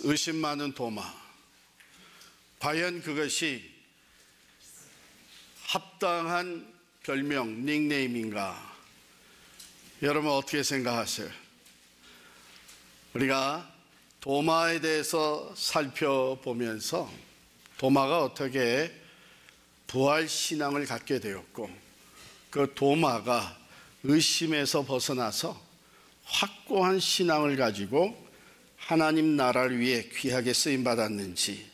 의심 많은 도마. 과연 그것이 합당한 별명, 닉네임인가? 여러분 어떻게 생각하세요? 우리가 도마에 대해서 살펴보면서 도마가 어떻게 부활신앙을 갖게 되었고 그 도마가 의심에서 벗어나서 확고한 신앙을 가지고 하나님 나라를 위해 귀하게 쓰임받았는지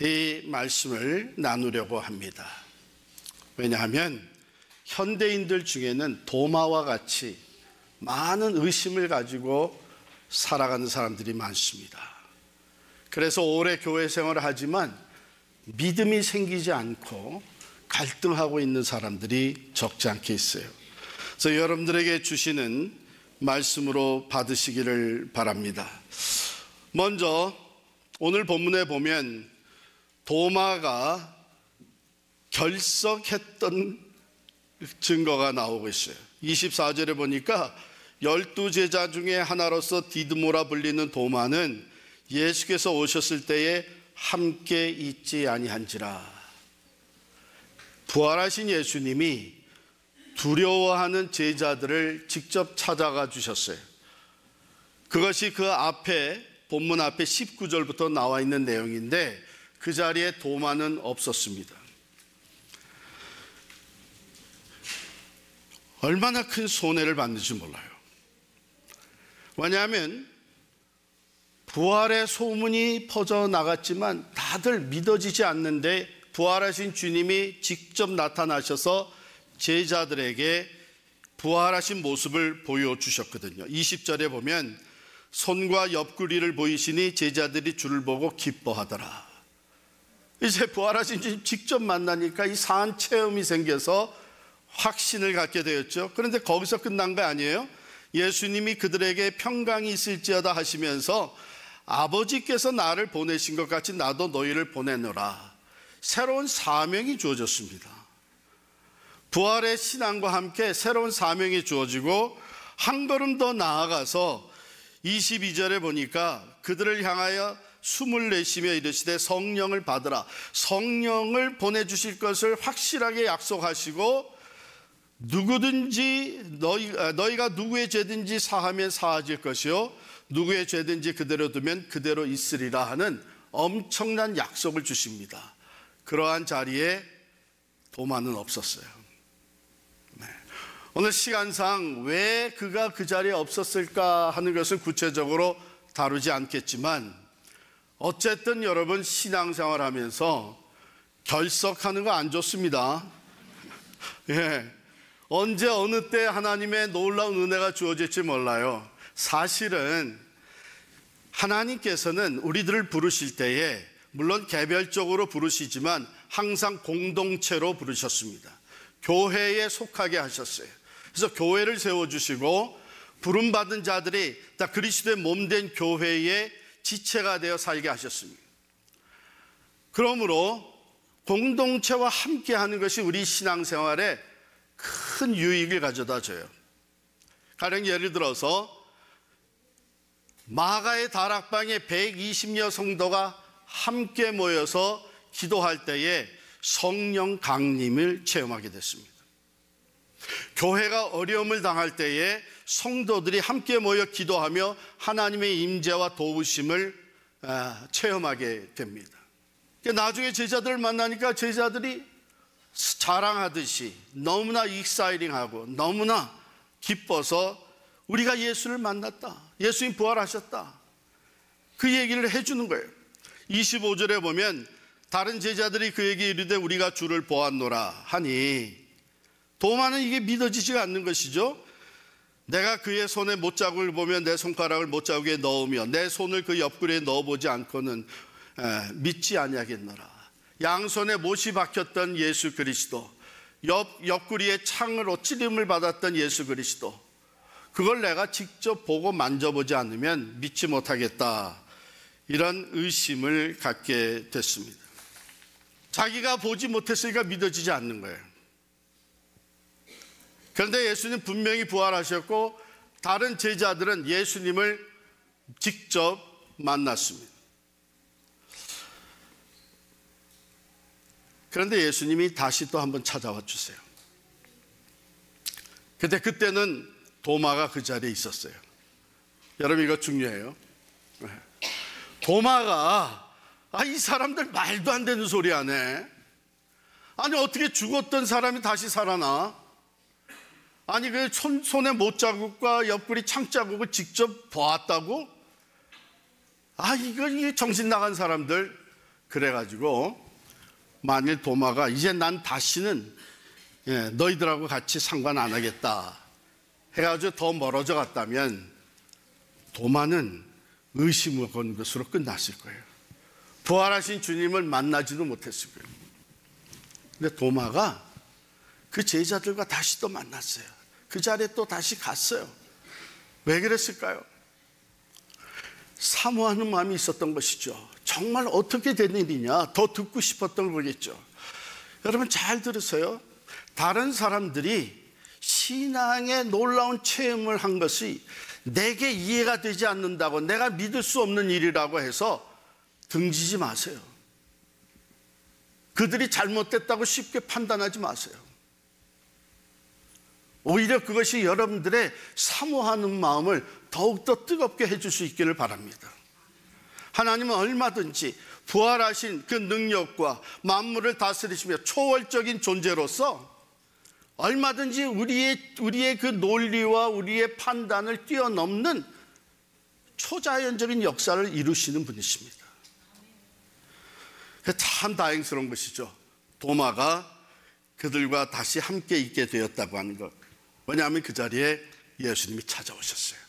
이 말씀을 나누려고 합니다. 왜냐하면 현대인들 중에는 도마와 같이 많은 의심을 가지고 살아가는 사람들이 많습니다. 그래서 오래 교회 생활을 하지만 믿음이 생기지 않고 갈등하고 있는 사람들이 적지 않게 있어요. 그래서 여러분들에게 주시는 말씀으로 받으시기를 바랍니다. 먼저 오늘 본문에 보면 도마가 결석했던 증거가 나오고 있어요. 24절에 보니까 12제자 중에 하나로서 디드모라 불리는 도마는 예수께서 오셨을 때에 함께 있지 아니한지라. 부활하신 예수님이 두려워하는 제자들을 직접 찾아가 주셨어요. 그것이 그 앞에 본문 앞에 19절부터 나와 있는 내용인데 그 자리에 도마는 없었습니다. 얼마나 큰 손해를 받는지 몰라요. 왜냐하면 부활의 소문이 퍼져나갔지만 다들 믿어지지 않는데 부활하신 주님이 직접 나타나셔서 제자들에게 부활하신 모습을 보여주셨거든요. 20절에 보면 손과 옆구리를 보이시니 제자들이 주를 보고 기뻐하더라. 이제 부활하신 주님 직접 만나니까 이 산 체험이 생겨서 확신을 갖게 되었죠. 그런데 거기서 끝난 거 아니에요? 예수님이 그들에게 평강이 있을지어다 하시면서 아버지께서 나를 보내신 것 같이 나도 너희를 보내노라. 새로운 사명이 주어졌습니다. 부활의 신앙과 함께 새로운 사명이 주어지고 한 걸음 더 나아가서 22절에 보니까 그들을 향하여 숨을 내쉬며 이르시되 성령을 받으라. 성령을 보내주실 것을 확실하게 약속하시고 누구든지 너희가 누구의 죄든지 사하면 사하질 것이요 누구의 죄든지 그대로 두면 그대로 있으리라 하는 엄청난 약속을 주십니다. 그러한 자리에 도마는 없었어요. 네. 오늘 시간상 왜 그가 그 자리에 없었을까 하는 것은 구체적으로 다루지 않겠지만 어쨌든 여러분 신앙생활 하면서 결석하는 거 안 좋습니다. 예. 언제 어느 때 하나님의 놀라운 은혜가 주어질지 몰라요. 사실은 하나님께서는 우리들을 부르실 때에 물론 개별적으로 부르시지만 항상 공동체로 부르셨습니다. 교회에 속하게 하셨어요. 그래서 교회를 세워주시고 부름받은 자들이 다 그리스도의 몸된 교회의 지체가 되어 살게 하셨습니다. 그러므로 공동체와 함께하는 것이 우리 신앙생활에 큰 유익을 가져다 줘요. 가령 예를 들어서 마가의 다락방에 120여 성도가 함께 모여서 기도할 때에 성령 강림을 체험하게 됐습니다. 교회가 어려움을 당할 때에 성도들이 함께 모여 기도하며 하나님의 임재와 도우심을 체험하게 됩니다. 나중에 제자들을 만나니까 제자들이 자랑하듯이 너무나 익사이링하고 너무나 기뻐서 우리가 예수를 만났다. 예수님 부활하셨다. 그 얘기를 해주는 거예요. 25절에 보면 다른 제자들이 그에게 이르되 우리가 주를 보았노라 하니 도마는 이게 믿어지지가 않는 것이죠. 내가 그의 손에 못자국을 보며 내 손가락을 못자국에 넣으며 내 손을 그 옆구리에 넣어보지 않고는 믿지 아니하겠노라. 양손에 못이 박혔던 예수 그리스도, 옆구리에 창으로 찌림을 받았던 예수 그리스도, 그걸 내가 직접 보고 만져보지 않으면 믿지 못하겠다. 이런 의심을 갖게 됐습니다. 자기가 보지 못했으니까 믿어지지 않는 거예요. 그런데 예수님 분명히 부활하셨고 다른 제자들은 예수님을 직접 만났습니다. 그런데 예수님이 다시 또 한번 찾아와 주세요. 근데 그때는 도마가 그 자리에 있었어요. 여러분, 이거 중요해요. 도마가 이 사람들 말도 안 되는 소리 하네. 아니, 어떻게 죽었던 사람이 다시 살아나? 아니, 그 손에 못자국과 옆구리 창자국을 직접 보았다고? 이게 정신 나간 사람들. 그래가지고 만일 도마가 이제 난 다시는 너희들하고 같이 상관 안 하겠다 해가지고 더 멀어져 갔다면 도마는 의심을 건 것으로 끝났을 거예요. 부활하신 주님을 만나지도 못했을 거예요. 근데 도마가 그 제자들과 다시 또 만났어요. 그 자리에 또 다시 갔어요. 왜 그랬을까요? 사모하는 마음이 있었던 것이죠. 정말 어떻게 된 일이냐 더 듣고 싶었던 거겠죠. 여러분, 잘 들으세요. 다른 사람들이 신앙의 놀라운 체험을 한 것이 내게 이해가 되지 않는다고, 내가 믿을 수 없는 일이라고 해서 등지지 마세요. 그들이 잘못됐다고 쉽게 판단하지 마세요. 오히려 그것이 여러분들의 사모하는 마음을 더욱더 뜨겁게 해줄 수 있기를 바랍니다. 하나님은 얼마든지 부활하신 그 능력과 만물을 다스리시며 초월적인 존재로서 얼마든지 우리의 그 논리와 우리의 판단을 뛰어넘는 초자연적인 역사를 이루시는 분이십니다. 참 다행스러운 것이죠. 도마가 그들과 다시 함께 있게 되었다고 하는 것. 왜냐하면 그 자리에 예수님이 찾아오셨어요.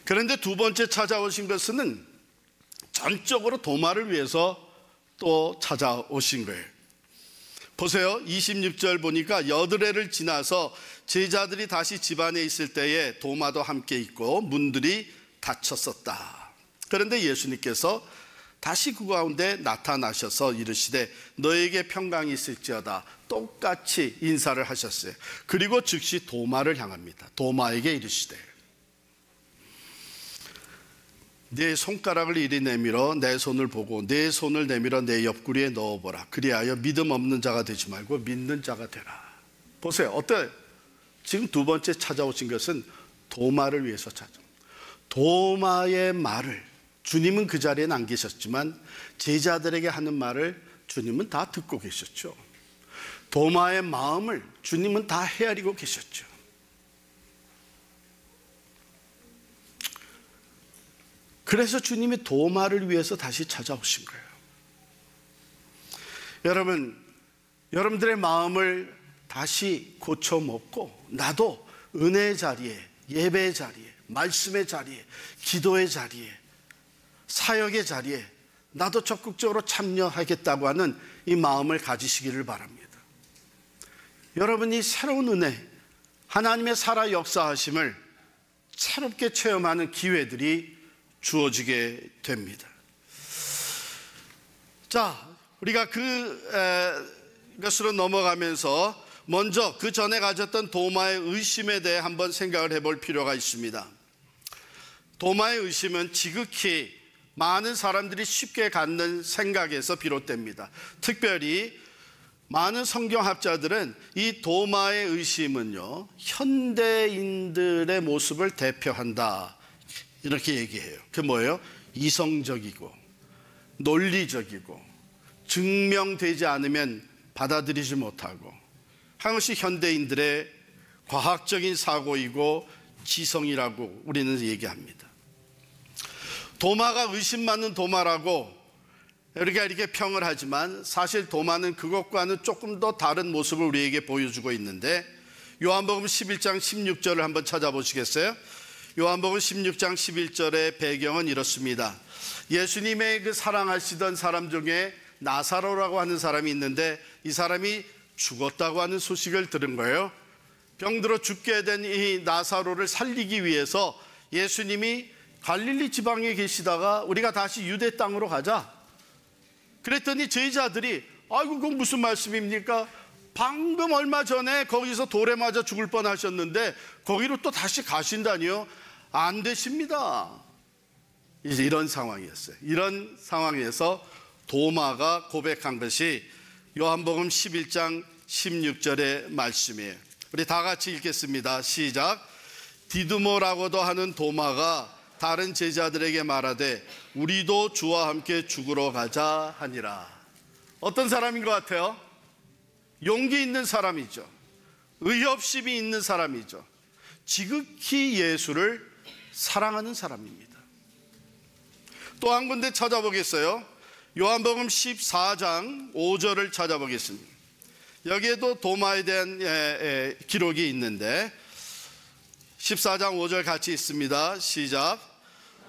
그런데 두 번째 찾아오신 것은 전적으로 도마를 위해서 또 찾아오신 거예요. 보세요. 26절 보니까 여드레를 지나서 제자들이 다시 집안에 있을 때에 도마도 함께 있고 문들이 닫혔었다. 그런데 예수님께서 다시 그 가운데 나타나셔서 이르시되 너에게 평강이 있을지어다. 똑같이 인사를 하셨어요. 그리고 즉시 도마를 향합니다. 도마에게 이르시되 내 손가락을 이리 내밀어 내 손을 보고 내 손을 내밀어 내 옆구리에 넣어보라. 그리하여 믿음 없는 자가 되지 말고 믿는 자가 되라. 보세요. 어때요? 지금 두 번째 찾아오신 것은 도마를 위해서 도마의 말을 주님은 그 자리에는 안 계셨지만 제자들에게 하는 말을 주님은 다 듣고 계셨죠. 도마의 마음을 주님은 다 헤아리고 계셨죠. 그래서 주님이 도마를 위해서 다시 찾아오신 거예요. 여러분들의 마음을 다시 고쳐먹고 나도 은혜의 자리에, 예배의 자리에, 말씀의 자리에, 기도의 자리에, 사역의 자리에 나도 적극적으로 참여하겠다고 하는 이 마음을 가지시기를 바랍니다. 여러분이 새로운 은혜, 하나님의 살아 역사하심을 새롭게 체험하는 기회들이 주어지게 됩니다. 자, 우리가 그것으로 넘어가면서 먼저 그 전에 가졌던 도마의 의심에 대해 한번 생각을 해볼 필요가 있습니다. 도마의 의심은 지극히 많은 사람들이 쉽게 갖는 생각에서 비롯됩니다. 특별히 많은 성경학자들은 이 도마의 의심은요, 현대인들의 모습을 대표한다 이렇게 얘기해요. 그게 뭐예요? 이성적이고 논리적이고 증명되지 않으면 받아들이지 못하고 한 것이 현대인들의 과학적인 사고이고 지성이라고 우리는 얘기합니다. 도마가 의심 많은 도마라고 우리가 이렇게 평을 하지만 사실 도마는 그것과는 조금 더 다른 모습을 우리에게 보여주고 있는데 요한복음 11장 16절을 한번 찾아보시겠어요? 요한복음 16장 11절의 배경은 이렇습니다. 예수님의 그 사랑하시던 사람 중에 나사로라고 하는 사람이 있는데 이 사람이 죽었다고 하는 소식을 들은 거예요. 병들어 죽게 된 이 나사로를 살리기 위해서 예수님이 갈릴리 지방에 계시다가 우리가 다시 유대 땅으로 가자 그랬더니 제자들이 아이고 그건 무슨 말씀입니까? 방금 얼마 전에 거기서 돌에 맞아 죽을 뻔하셨는데 거기로 또 다시 가신다니요? 안 되십니다. 이제 이런 상황이었어요. 이런 상황에서 도마가 고백한 것이 요한복음 11장 16절의 말씀이에요. 우리 다 같이 읽겠습니다. 시작. 디두모라고도 하는 도마가 다른 제자들에게 말하되 우리도 주와 함께 죽으러 가자 하니라. 어떤 사람인 것 같아요? 용기 있는 사람이죠. 의협심이 있는 사람이죠. 지극히 예수를 사랑하는 사람입니다. 또 한 군데 찾아보겠어요. 요한복음 14장 5절을 찾아보겠습니다. 여기에도 도마에 대한 기록이 있는데 14장 5절 같이 있습니다. 시작.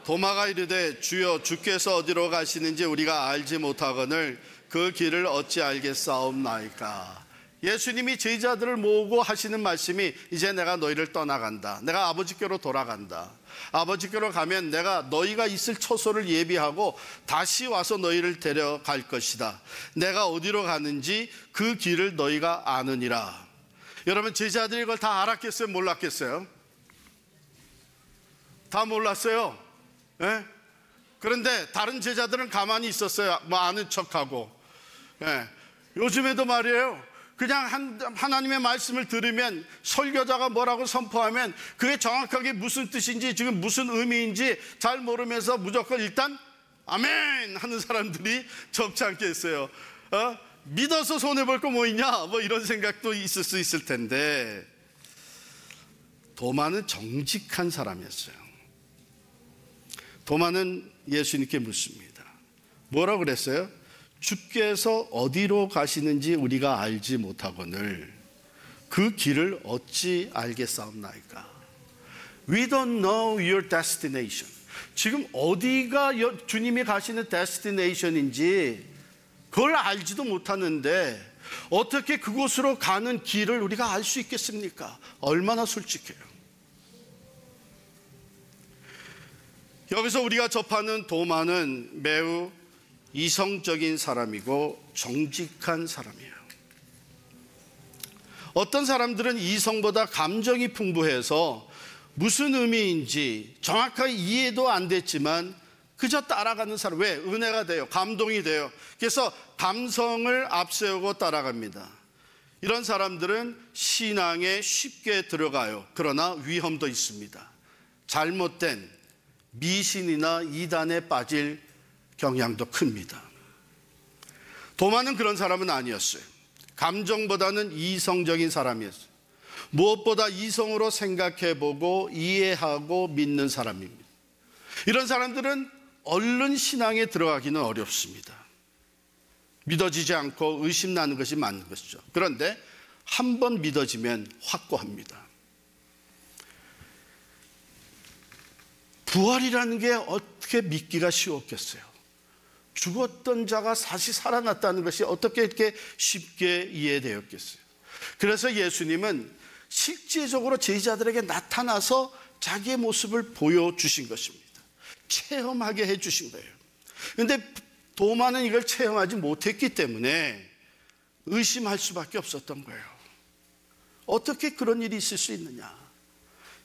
도마가 이르되 주여 주께서 어디로 가시는지 우리가 알지 못하거늘 그 길을 어찌 알겠사옵나이까. 예수님이 제자들을 모으고 하시는 말씀이 이제 내가 너희를 떠나간다. 내가 아버지께로 돌아간다. 아버지께로 가면 내가 너희가 있을 처소를 예비하고 다시 와서 너희를 데려갈 것이다. 내가 어디로 가는지 그 길을 너희가 아느니라. 여러분, 제자들이 이걸 다 알았겠어요? 몰랐겠어요? 다 몰랐어요. 예? 그런데 다른 제자들은 가만히 있었어요. 뭐 아는 척하고. 예. 요즘에도 말이에요. 그냥 하나님의 말씀을 들으면 설교자가 뭐라고 선포하면 그게 정확하게 무슨 뜻인지 지금 무슨 의미인지 잘 모르면서 무조건 일단 아멘 하는 사람들이 적지 않겠어요. 믿어서 손해볼 거 뭐 있냐, 뭐 이런 생각도 있을 수 있을 텐데, 도마는 정직한 사람이었어요. 도마는 예수님께 묻습니다. 뭐라고 그랬어요? 주께서 어디로 가시는지 우리가 알지 못하거늘 그 길을 어찌 알겠사옵나이까. We don't know your destination. 지금 어디가 주님이 가시는 destination인지 그걸 알지도 못하는데 어떻게 그곳으로 가는 길을 우리가 알 수 있겠습니까? 얼마나 솔직해요. 여기서 우리가 접하는 도마는 매우 이성적인 사람이고 정직한 사람이에요. 어떤 사람들은 이성보다 감정이 풍부해서 무슨 의미인지 정확하게 이해도 안 됐지만 그저 따라가는 사람. 왜? 은혜가 돼요. 감동이 돼요. 그래서 감성을 앞세우고 따라갑니다. 이런 사람들은 신앙에 쉽게 들어가요. 그러나 위험도 있습니다. 잘못된 미신이나 이단에 빠질 경향도 큽니다. 도마는 그런 사람은 아니었어요. 감정보다는 이성적인 사람이었어요. 무엇보다 이성으로 생각해보고 이해하고 믿는 사람입니다. 이런 사람들은 얼른 신앙에 들어가기는 어렵습니다. 믿어지지 않고 의심나는 것이 맞는 것이죠. 그런데 한 번 믿어지면 확고합니다. 부활이라는 게 어떻게 믿기가 쉬웠겠어요? 죽었던 자가 다시 살아났다는 것이 어떻게 이렇게 쉽게 이해되었겠어요? 그래서 예수님은 실제적으로 제자들에게 나타나서 자기의 모습을 보여주신 것입니다. 체험하게 해주신 거예요. 그런데 도마는 이걸 체험하지 못했기 때문에 의심할 수밖에 없었던 거예요. 어떻게 그런 일이 있을 수 있느냐?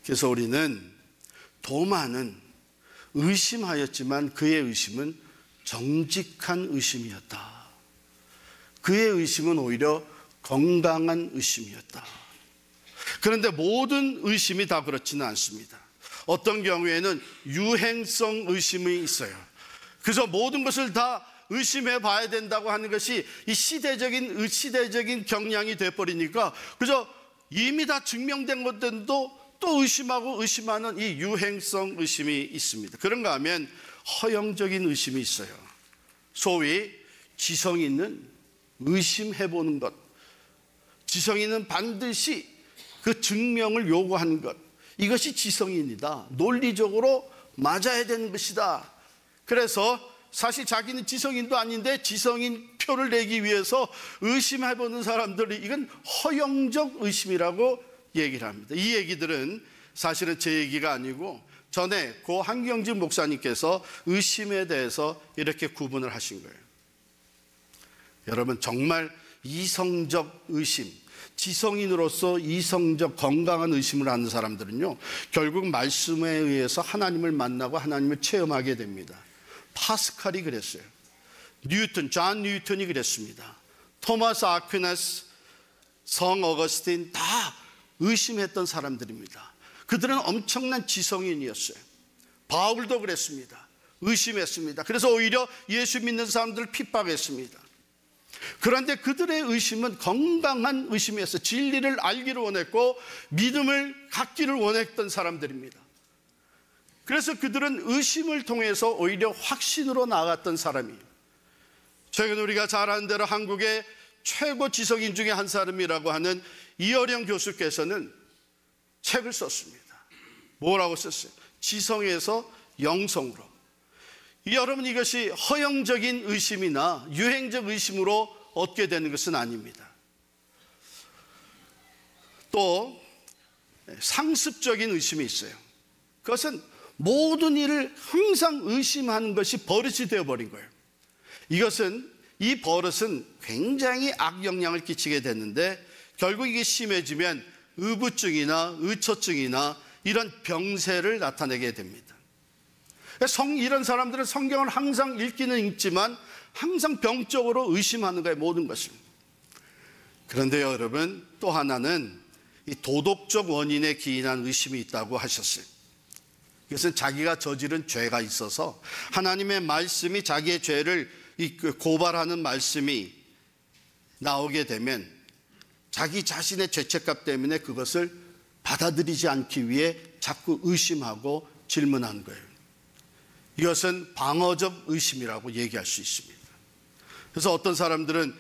그래서 우리는 도마는 의심하였지만 그의 의심은 정직한 의심이었다. 그의 의심은 오히려 건강한 의심이었다. 그런데 모든 의심이 다 그렇지는 않습니다. 어떤 경우에는 유행성 의심이 있어요. 그래서 모든 것을 다 의심해 봐야 된다고 하는 것이 이 시대적인 경향이 돼버리니까 그저 이미 다 증명된 것들도 또 의심하고 의심하는 이 유행성 의심이 있습니다. 그런가 하면 허영적인 의심이 있어요. 소위 지성 있는 의심해보는 것, 지성 있는 반드시 그 증명을 요구하는 것, 이것이 지성인이다. 논리적으로 맞아야 되는 것이다. 그래서 사실 자기는 지성인도 아닌데 지성인 표를 내기 위해서 의심해보는 사람들이 이건 허영적 의심이라고 얘기를 합니다. 이 얘기들은 사실은 제 얘기가 아니고 전에 고 한경진 목사님께서 의심에 대해서 이렇게 구분을 하신 거예요. 여러분, 정말 이성적 의심, 지성인으로서 이성적 건강한 의심을 하는 사람들은요, 결국 말씀에 의해서 하나님을 만나고 하나님을 체험하게 됩니다. 파스칼이 그랬어요. 존 뉴턴이 그랬습니다. 토마스 아퀴나스, 성 어거스틴 다 의심했던 사람들입니다. 그들은 엄청난 지성인이었어요. 바울도 그랬습니다. 의심했습니다. 그래서 오히려 예수 믿는 사람들을 핍박했습니다. 그런데 그들의 의심은 건강한 의심이었어요. 진리를 알기를 원했고 믿음을 갖기를 원했던 사람들입니다. 그래서 그들은 의심을 통해서 오히려 확신으로 나아갔던 사람이에요. 최근 우리가 잘 아는 대로 한국의 최고 지성인 중에 한 사람이라고 하는 이어령 교수께서는 책을 썼습니다. 뭐라고 썼어요? 지성에서 영성으로. 여러분, 이것이 허영적인 의심이나 유행적 의심으로 얻게 되는 것은 아닙니다. 또 상습적인 의심이 있어요. 그것은 모든 일을 항상 의심하는 것이 버릇이 되어버린 거예요. 이 버릇은 굉장히 악영향을 끼치게 되는데 결국 이게 심해지면 의부증이나 의처증이나 이런 병세를 나타내게 됩니다. 이런 사람들은 성경을 항상 읽기는 읽지만 항상 병적으로 의심하는 거예요, 모든 것을. 그런데 여러분, 또 하나는 이 도덕적 원인에 기인한 의심이 있다고 하셨어요. 이것은 자기가 저지른 죄가 있어서 하나님의 말씀이 자기의 죄를 고발하는 말씀이 나오게 되면 자기 자신의 죄책감 때문에 그것을 받아들이지 않기 위해 자꾸 의심하고 질문하는 거예요. 이것은 방어적 의심이라고 얘기할 수 있습니다. 그래서 어떤 사람들은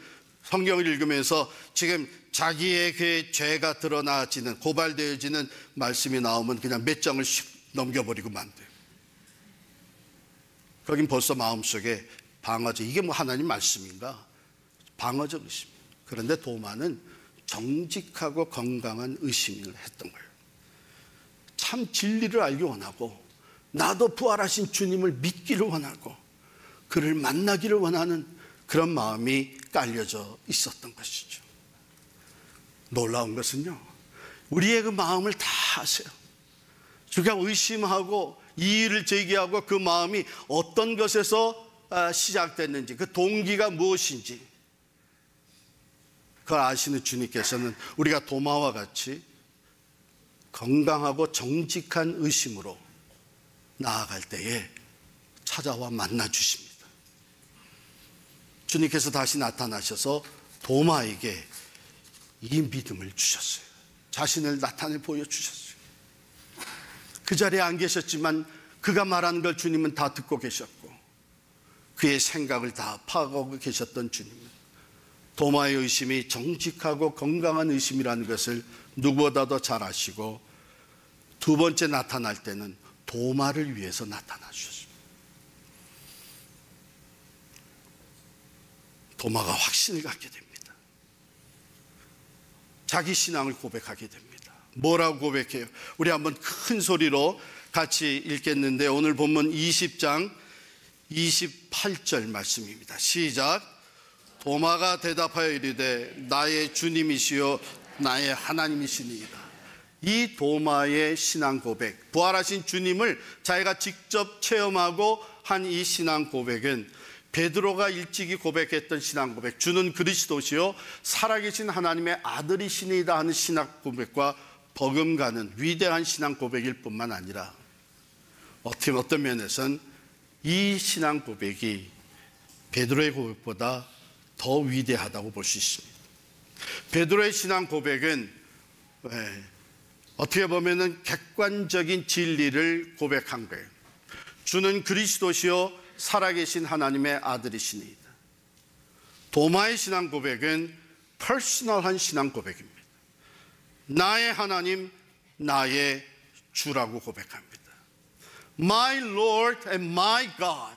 성경을 읽으면서 지금 자기의 그 죄가 드러나지는, 고발되어지는 말씀이 나오면 그냥 몇 장을 넘겨버리고 만돼요. 거긴 벌써 마음속에 방어적, 이게 뭐 하나님 말씀인가? 방어적 의심. 그런데 도마는 정직하고 건강한 의심을 했던 거예요. 참 진리를 알기 원하고 나도 부활하신 주님을 믿기를 원하고 그를 만나기를 원하는 그런 마음이 깔려져 있었던 것이죠. 놀라운 것은요, 우리의 그 마음을 다 아세요. 우리가 의심하고 이의를 제기하고 그 마음이 어떤 것에서 시작됐는지, 그 동기가 무엇인지 그걸 아시는 주님께서는 우리가 도마와 같이 건강하고 정직한 의심으로 나아갈 때에 찾아와 만나 주십니다. 주님께서 다시 나타나셔서 도마에게 이 믿음을 주셨어요. 자신을 나타내 보여주셨어요. 그 자리에 안 계셨지만 그가 말하는 걸 주님은 다 듣고 계셨고 그의 생각을 다 파악하고 계셨던 주님은 도마의 의심이 정직하고 건강한 의심이라는 것을 누구보다도 잘 아시고 두 번째 나타날 때는 도마를 위해서 나타나 주셨습니다. 도마가 확신을 갖게 됩니다. 자기 신앙을 고백하게 됩니다. 뭐라고 고백해요? 우리 한번 큰 소리로 같이 읽겠는데 오늘 본문 20장 28절 말씀입니다. 시작. 도마가 대답하여 이르되 나의 주님이시요 나의 하나님이시니이다. 이 도마의 신앙 고백, 부활하신 주님을 자기가 직접 체험하고 한 이 신앙 고백은 베드로가 일찍이 고백했던 신앙 고백, 주는 그리스도시요 살아계신 하나님의 아들이시니이다 하는 신앙 고백과 버금가는 위대한 신앙 고백일 뿐만 아니라 어떤 면에서는 이 신앙 고백이 베드로의 고백보다 더 위대하다고 볼 수 있습니다. 베드로의 신앙 고백은 어떻게 보면은 객관적인 진리를 고백한 거예요. 주는 그리스도시요 살아계신 하나님의 아들이시니이다. 도마의 신앙 고백은 퍼스널한 신앙 고백입니다. 나의 하나님, 나의 주라고 고백합니다. My Lord and my God.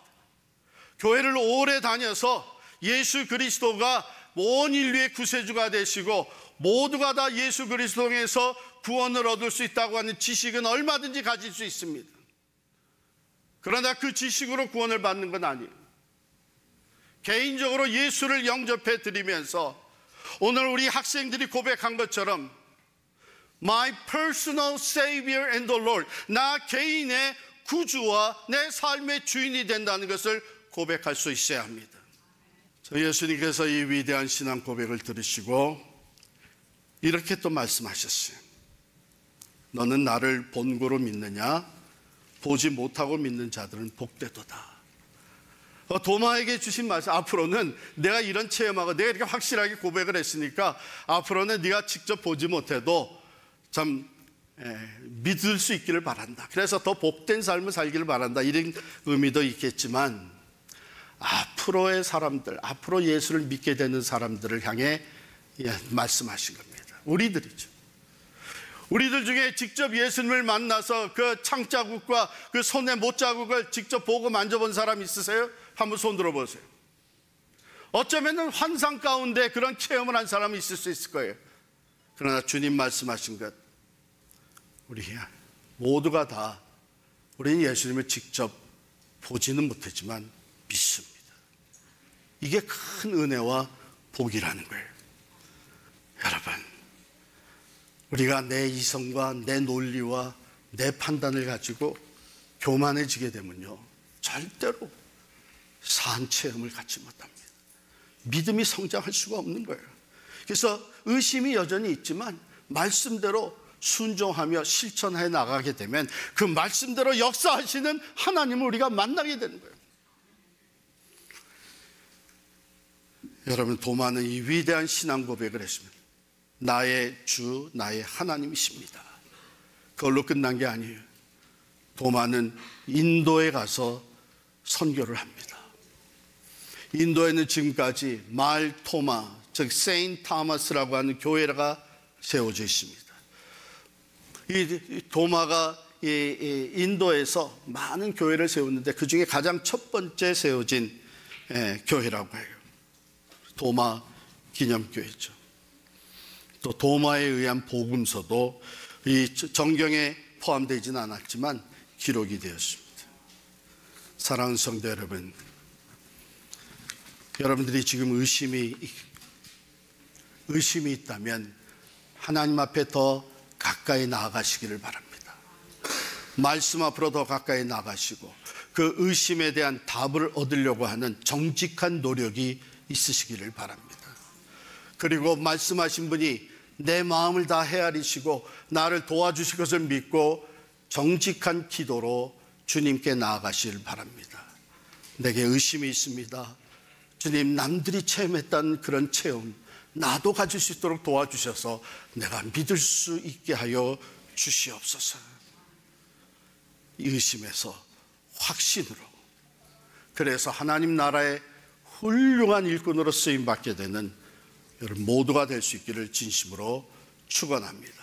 교회를 오래 다녀서 예수 그리스도가 온 인류의 구세주가 되시고 모두가 다 예수 그리스도 통해서 구원을 얻을 수 있다고 하는 지식은 얼마든지 가질 수 있습니다. 그러나 그 지식으로 구원을 받는 건 아니에요. 개인적으로 예수를 영접해 드리면서 오늘 우리 학생들이 고백한 것처럼 My personal Savior and the Lord, 나 개인의 구주와 내 삶의 주인이 된다는 것을 고백할 수 있어야 합니다. 예수님께서 이 위대한 신앙 고백을 들으시고 이렇게 또 말씀하셨어요. 너는 나를 본고로 믿느냐? 보지 못하고 믿는 자들은 복되도다. 도마에게 주신 말씀, 앞으로는 내가 이런 체험하고 내가 이렇게 확실하게 고백을 했으니까 앞으로는 네가 직접 보지 못해도 참 믿을 수 있기를 바란다. 그래서 더 복된 삶을 살기를 바란다. 이런 의미도 있겠지만 앞으로의 사람들, 앞으로 예수를 믿게 되는 사람들을 향해 말씀하신 겁니다. 우리들이죠. 우리들 중에 직접 예수님을 만나서 그 창자국과 그 손의 못자국을 직접 보고 만져본 사람 있으세요? 한번 손 들어보세요. 어쩌면 환상 가운데 그런 체험을 한 사람이 있을 수 있을 거예요. 그러나 주님 말씀하신 것, 우리 모두가 다 우리는 예수님을 직접 보지는 못했지만 믿습니다. 이게 큰 은혜와 복이라는 거예요. 여러분, 우리가 내 이성과 내 논리와 내 판단을 가지고 교만해지게 되면요, 절대로 산 체험을 갖지 못합니다. 믿음이 성장할 수가 없는 거예요. 그래서 의심이 여전히 있지만 말씀대로 순종하며 실천해 나가게 되면 그 말씀대로 역사하시는 하나님을 우리가 만나게 되는 거예요. 여러분, 도마는 이 위대한 신앙 고백을 했습니다. 나의 주, 나의 하나님이십니다. 그걸로 끝난 게 아니에요. 도마는 인도에 가서 선교를 합니다. 인도에는 지금까지 말 토마, 즉 세인트 토마스라고 하는 교회가 세워져 있습니다. 이 도마가 인도에서 많은 교회를 세웠는데 그 중에 가장 첫 번째 세워진 교회라고 해요. 도마 기념교회죠. 또 도마에 의한 복음서도 이 정경에 포함되지는 않았지만 기록이 되었습니다. 사랑하는 성도 여러분, 여러분들이 지금 의심이 있다면 하나님 앞에 더 가까이 나아가시기를 바랍니다. 말씀 앞으로 더 가까이 나가시고 그 의심에 대한 답을 얻으려고 하는 정직한 노력이 있으시기를 바랍니다. 그리고 말씀하신 분이 내 마음을 다 헤아리시고 나를 도와주실 것을 믿고 정직한 기도로 주님께 나아가시길 바랍니다. 내게 의심이 있습니다. 주님, 남들이 체험했던 그런 체험 나도 가질 수 있도록 도와주셔서 내가 믿을 수 있게 하여 주시옵소서. 의심에서 확신으로, 그래서 하나님 나라의 훌륭한 일꾼으로 쓰임받게 되는 여러분 모두가 될 수 있기를 진심으로 축원합니다.